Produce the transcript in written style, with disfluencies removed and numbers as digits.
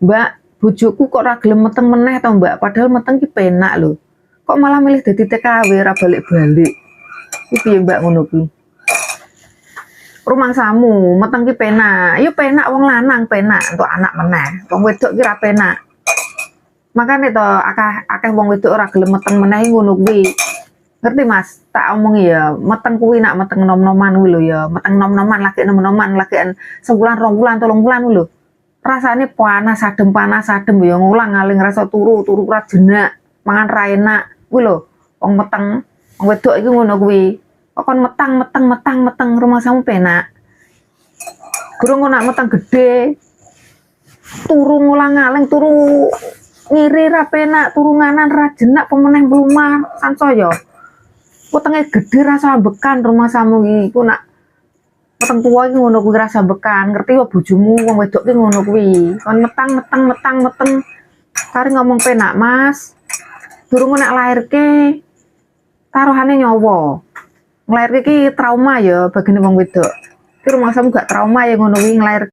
Mbak, bojoku kok ora gelem meteng meneh to, Mbak, padahal meteng ki penak lho. Kok malah milih dadi TKW ora balik-balik. Ku piye Mbak ngono kuwi? Rumangsamu meteng ki penak, ya penak wong lanang penak entuk anak meneh. Wong wedok ki ora penak. Makane to akeh wong wedok ora gelem meteng meneh ngono kuwi. Ngerti Mas? Tak omongi ya, meteng kuwi nak meteng nom-noman kuwi lho ya, meteng nom-noman lagi nom-noman lagi sebulan, 2 bulan, 3 bulan kuwi lho. Rasane panas adem ya ngulang ngaling rasa turu ora jenak, mangan ra enak kuwi lho. Wong meteng, wong wedok iki ngono kuwi. Kok kon meteng rumangsamu penak. Durung nak meteng gede. Turu ngulang-ngaling, turu ngiri ra penak, turu nganan ra jenak pemeneh mlumah sansaya. Wetenge gede rasa ambekan rumangsamu iki. Ku nak meteng tuwa iki ngono kuwi rasa ambekan. Ngerti wae bojomu wong wedok ki ngono kuwi. Kon meteng kare ngomong penak, Mas. Durung nak lairke taruhane nyawa. Nglairke ki trauma ya bagine wong wedok. Ki rumangsamu gak trauma ya ngono kuwi nglair